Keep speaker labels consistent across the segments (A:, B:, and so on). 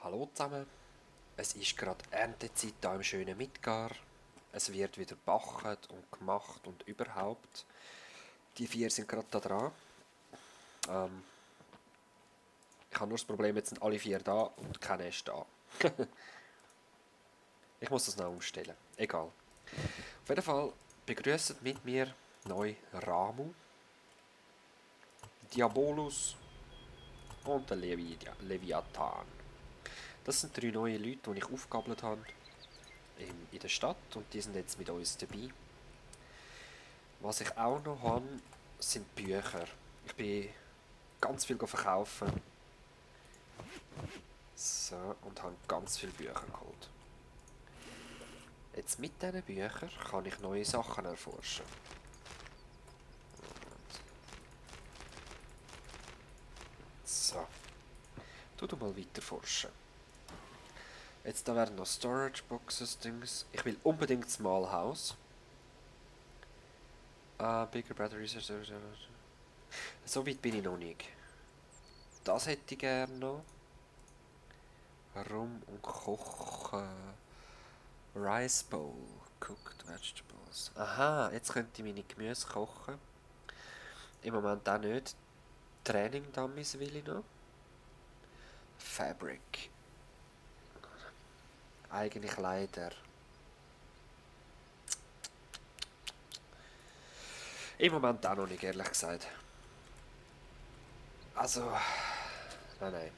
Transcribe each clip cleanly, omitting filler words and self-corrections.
A: Hallo zusammen, es ist gerade Erntezeit hier im schönen Midgar. Es wird wieder gebacken und gemacht und überhaupt. Die vier sind gerade da dran. Ähm, ich habe nur das Problem, jetzt sind alle vier da und keiner ist da. Ich muss das noch umstellen. Egal. Auf jeden Fall begrüßt mit mir neu Ramu, Diabolus und der Leviathan. Das sind drei neue Leute, die ich aufgabelt habe in der Stadt und die sind jetzt mit uns dabei. Was ich auch noch habe, sind Bücher. Ich bin ganz viel verkaufen. So, und habe ganz viele Bücher geholt. Jetzt mit diesen Büchern kann ich neue Sachen erforschen. So, tu mal weiter forschen. Jetzt da werden noch Storage Boxes, Dings. Ich will unbedingt das Malhaus. Bigger Batteries. So weit bin ich noch nicht. Das hätte ich gerne noch. Rum und kochen. Rice Bowl. Cooked Vegetables. Aha, jetzt könnte ich meine Gemüse kochen. Im Moment auch nicht. Training Dummies will ich noch. Fabric. Eigene Kleider. Im Moment auch noch nicht, ehrlich gesagt. Also, nein.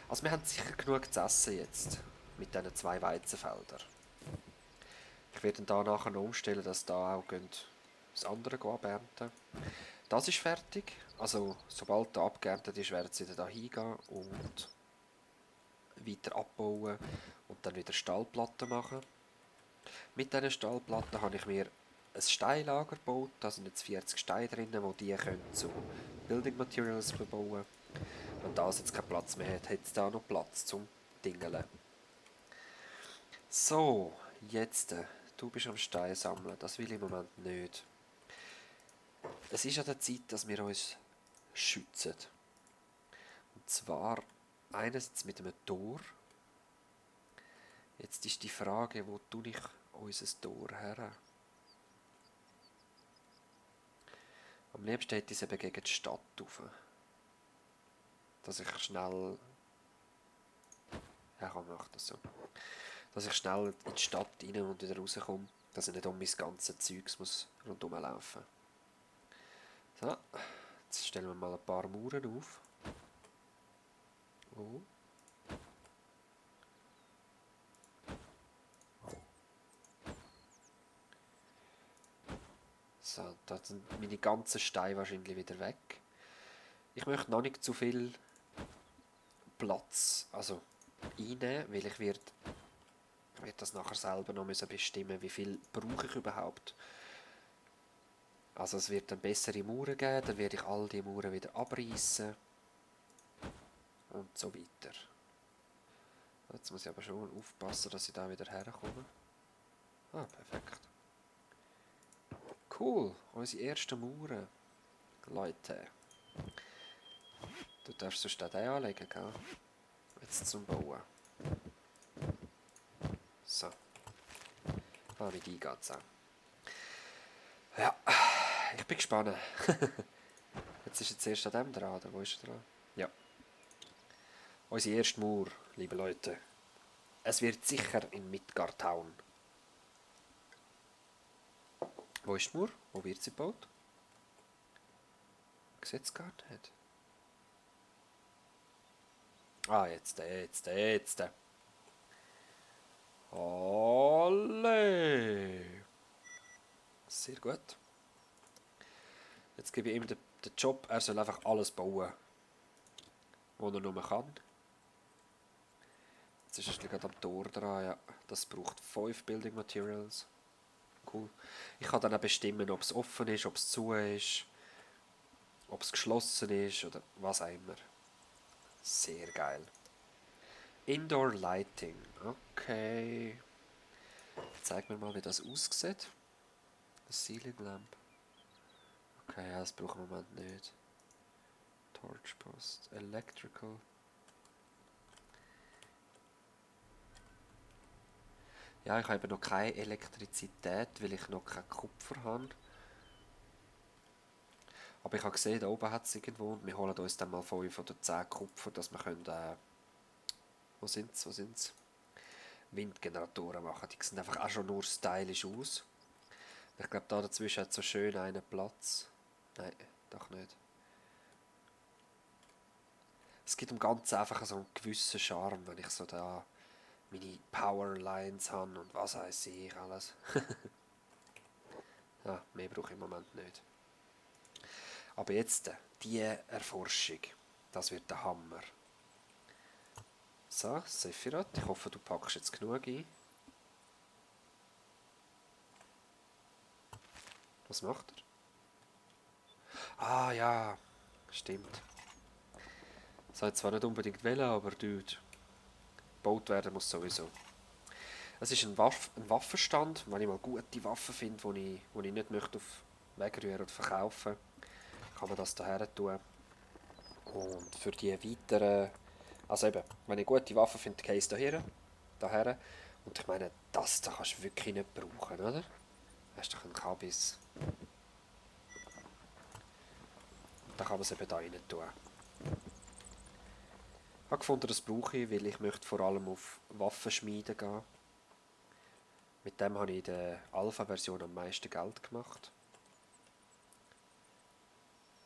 A: Also wir haben sicher genug zu essen jetzt. Mit diesen zwei Weizenfeldern. Ich werde dann da nachher noch umstellen, dass da auch das andere abernten. Das ist fertig. Also, sobald der abgeerntet ist, werden sie da hingehen und weiter abbauen und dann wieder Stallplatten machen. Mit diesen Stallplatten habe ich mir ein Steinlager gebaut. Da sind jetzt 40 Steine drin, die die können zu Building Materials bebauen. Wenn das jetzt keinen Platz mehr hat, hat es da noch Platz zum Dingeln. So, jetzt, du bist am Stein sammeln. Das will ich im Moment nicht. Es ist an der Zeit, dass wir uns schützen. Und zwar einerseits mit einem Tor. Jetzt ist die Frage, wo tue ich unser Tor her? Am liebsten hätte ich es eben gegen die Stadt rauf. Dass ich schnell... Ja, komm, mach das so. Dass ich schnell in die Stadt rein und wieder rauskomme. Dass ich nicht um mein ganzes Zeugs muss rundherum laufen. So, jetzt stellen wir mal ein paar Mauern auf. Oh. So, da sind meine ganzen Steine wahrscheinlich wieder weg. Ich möchte noch nicht zu viel Platz einnehmen, weil ich werde das nachher selber noch bestimmen, wie viel brauche ich überhaupt. Also es wird dann bessere Mauern geben, dann werde ich all die Mauern wieder abreißen und so weiter. Jetzt muss ich aber schon aufpassen, dass ich da wieder herkomme. Ah, perfekt. Cool, unsere ersten Mauern. Leute. Du darfst sonst auch den anlegen, gell? Jetzt zum Bauen. So. Mit ein geht's auch. Ja, ich bin gespannt. Jetzt ist jetzt erst an dem dran, oder wo ist er dran? Ja. Unsere erste Mauer, liebe Leute. Es wird sicher in Midgard Town. Wo ist die Mauer? Wo wird sie gebaut? Ich sehe es gar nicht. Ah, jetzt. Alle. Sehr gut. Jetzt gebe ich ihm den Job, er soll einfach alles bauen, was er nur kann. Jetzt ist er gerade am Tor dran, ja. Das braucht 5 Building Materials. Cool. Ich kann dann auch bestimmen, ob es offen ist, ob es zu ist, ob es geschlossen ist oder was auch immer. Sehr geil. Indoor Lighting. Okay. Zeig mir mal, wie das aussieht. Ceiling Lamp. Okay, ja, das brauchen wir im Moment nicht. Torch. Torchpost. Electrical. Ja, ich habe eben noch keine Elektrizität, weil ich noch kein Kupfer habe. Aber ich habe gesehen, da oben hat es irgendwo und wir holen uns dann mal 5 oder 10 Kupfer, dass wir können, wo sind's? Windgeneratoren machen. Die sehen einfach auch schon nur stylisch aus. Ich glaube, da dazwischen hat so schön einen Platz. Nein, doch nicht. Es gibt im Ganzen einfach so einen gewissen Charme, wenn ich so da meine Powerlines habe und was weiß ich alles. Ja, mehr brauche ich im Moment nicht. Aber jetzt, die Erforschung, das wird der Hammer. So, Sephiroth, ich hoffe, du packst jetzt genug ein. Was macht er? Ah ja, stimmt. Das hat zwar nicht unbedingt wollen, aber Dude, gebaut werden muss sowieso. Es ist ein Waffenstand, wenn ich mal gute Waffen finde, die ich nicht möchte auf wegrühren oder verkaufen, kann man das hierher tun. Und für die weiteren, also eben, wenn ich gute Waffen finde, gehe ich daher. Und ich meine, das da kannst du wirklich nicht brauchen, oder? Hast du doch einen Kabis. Dann kann man es eben da rein tun. Ich habe gefunden, das brauche ich, weil ich möchte vor allem auf Waffenschmieden gehen. Mit dem habe ich in der Alpha-Version am meisten Geld gemacht.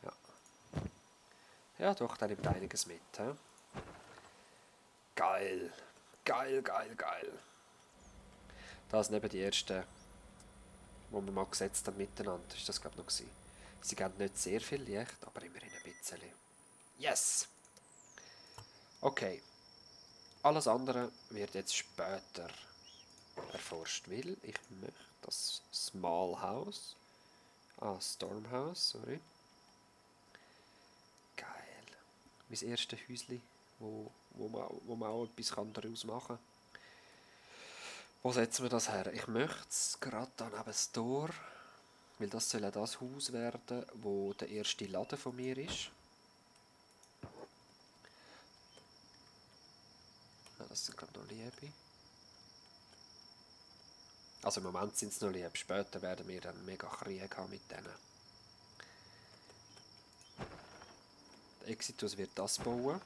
A: Ja, ja doch, da nimmt einiges mit. He? Geil, geil, geil, geil. Das neben die ersten, die wir mal gesetzt haben miteinander, ist das glaube ich noch gewesen. Sie geben nicht sehr viel Licht, aber immerhin ein bisschen. Yes! Okay, alles andere wird jetzt später erforscht, weil ich möchte das Small House, Stormhouse, sorry. Geil. Mein erstes Häuschen, wo man auch etwas daraus machen kann. Wo setzen wir das her? Ich möchte es gerade da neben das Tor, weil das soll ja das Haus werden, wo der erste Laden von mir ist. Ja, das sind glaube ich noch Liebe. Also im Moment sind es noch lieb, später werden wir dann mega Krieg haben mit denen. Der Exitus wird das bauen.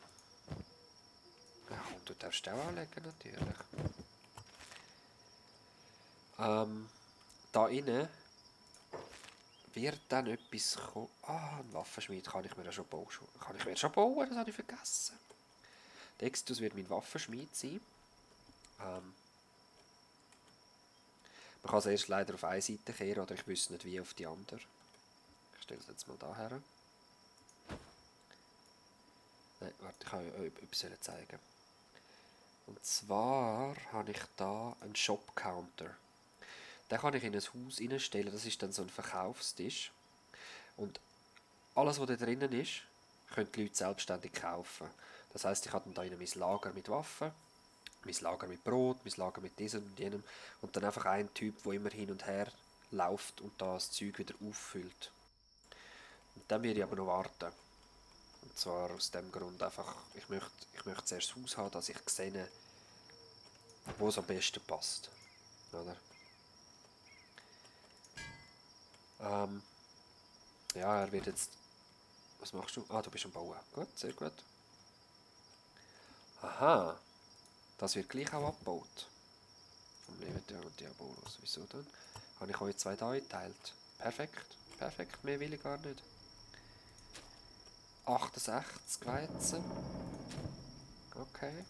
A: Ja, und du darfst auch anlegen natürlich. Da innen wird dann etwas kommen. Ah, ein Waffenschmied kann ich mir ja schon bauen. Kann ich mir schon bauen? Das habe ich vergessen. Der Exitus wird mein Waffenschmied sein. Man kann es erst leider auf eine Seite kehren oder ich wüsste nicht wie auf die andere. Ich stelle es jetzt mal da her. Nein, warte, ich kann euch etwas zeigen. Und zwar habe ich da einen Shop-Counter. Den kann ich in ein Haus reinstellen, das ist dann so ein Verkaufstisch. Und alles, was da drinnen ist, können die Leute selbstständig kaufen. Das heisst, ich habe dann da mein Lager mit Waffen, mein Lager mit Brot, mein Lager mit diesem und jenem und dann einfach ein Typ, der immer hin und her läuft und da das Zeug wieder auffüllt. Und dann werde ich aber noch warten. Und zwar aus dem Grund einfach, ich möchte zuerst das Haus haben, dass ich sehe, wo es am besten passt. Oder? Ähm, ja, er wird jetzt... Was machst du? Ah, du bist am Bauen. Gut, sehr gut. Aha, das wird gleich auch abgebaut. Vom Leviathan und Diabolos. Wieso dann? Habe ich euch 2 da geteilt. Perfekt, perfekt, mehr will ich gar nicht. 68 Weizen. Okay.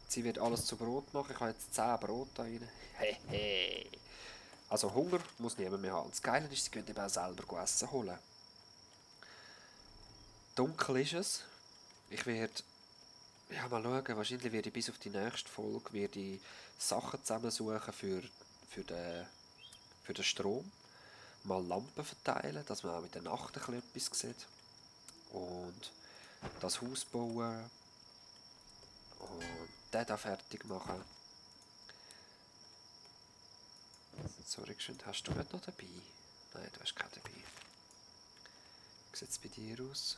A: Sie wird alles zu Brot machen. Ich habe jetzt 10 Brot da rein. Hehe. Also Hunger muss niemand mehr haben. Das Geile ist, sie können eben auch selber Essen holen. Dunkel ist es. Ich werde, ja, mal schauen, wahrscheinlich werde ich bis auf die nächste Folge werde ich Sachen zusammensuchen für den Strom. Mal Lampen verteilen, dass man auch mit der Nacht ein bisschen etwas sieht. Und das Haus bauen und den da fertig machen. Sorry, hast du nicht noch dabei? Nein, du hast keinen dabei. Wie sieht es bei dir aus?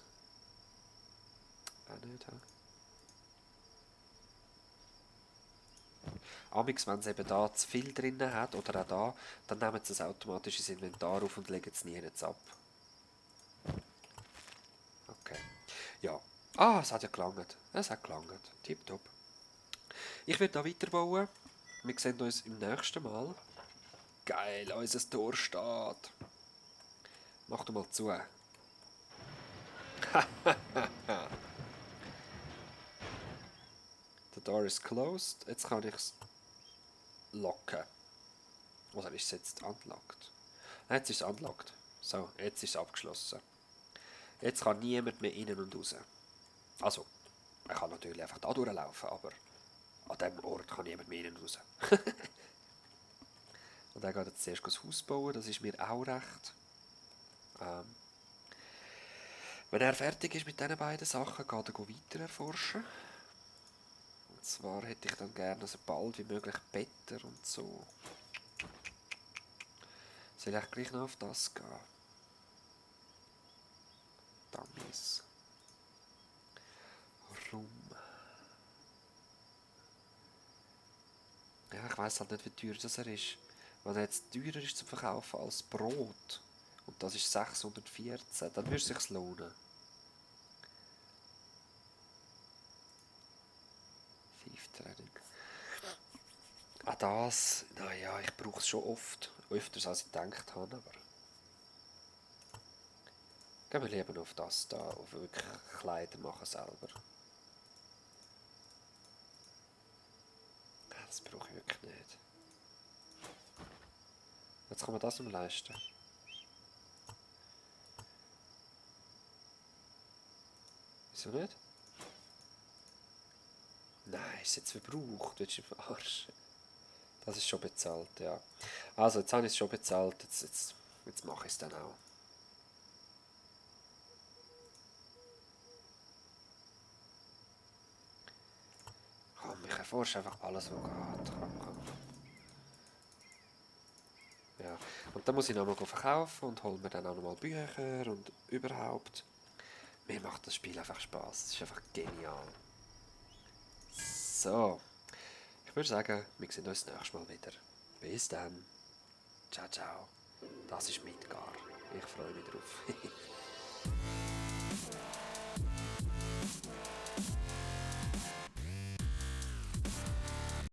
A: Auch nicht, he? Amix, wenn es eben da zu viel drin hat, oder auch da, dann nehmen sie es automatisch ins Inventar auf und legen es nie ab. Okay. Ja. Ah, es hat ja gelangt. Es hat gelangt. Tipptopp. Ich werde da weiterbauen. Wir sehen uns im nächsten Mal. Geil, unser Tor steht. Mach du mal zu. The door is closed. Jetzt kann ich es locken. Oder ist es jetzt unlocked? Nein, jetzt ist es unlocked. So, jetzt ist es abgeschlossen. Jetzt kann niemand mehr innen und raus. Also, man kann natürlich einfach da durchlaufen, aber an diesem Ort kann niemand mehr innen und raus. Und er geht jetzt zuerst das Haus bauen, das ist mir auch recht. Ähm, wenn er fertig ist mit diesen beiden Sachen, geht er weiter erforschen. Und zwar hätte ich dann gerne so bald wie möglich Better und so. Soll ich gleich noch auf das gehen? Dummies. Rum. Ja, ich weiss halt nicht, wie teuer das er ist. Wenn er jetzt teurer ist zu verkaufen als Brot, und das ist 614, dann würde es sich lohnen. 5 Training. Ah, das, naja, ich brauche es schon oft. Öfters als ich gedacht habe, aber... Gehen wir lieber auf das da, auf wirklich Kleider machen selber. Das brauche ich wirklich nicht. Jetzt kann man das noch leisten. Wieso nicht? Nein, ist jetzt verbraucht. Willst du mich verarschen? Das ist schon bezahlt, ja. Also, jetzt habe ich es schon bezahlt. Jetzt mache ich es dann auch. Komm, ich erforsche einfach alles, was geht. Komm. Ja. Und dann muss ich nochmal verkaufen und hole mir dann auch nochmal Bücher und überhaupt. Mir macht das Spiel einfach Spaß. Es ist einfach genial. So, ich würde sagen, wir sehen uns das nächste Mal wieder. Bis dann. Ciao, ciao. Das ist Midgar. Ich freue mich drauf.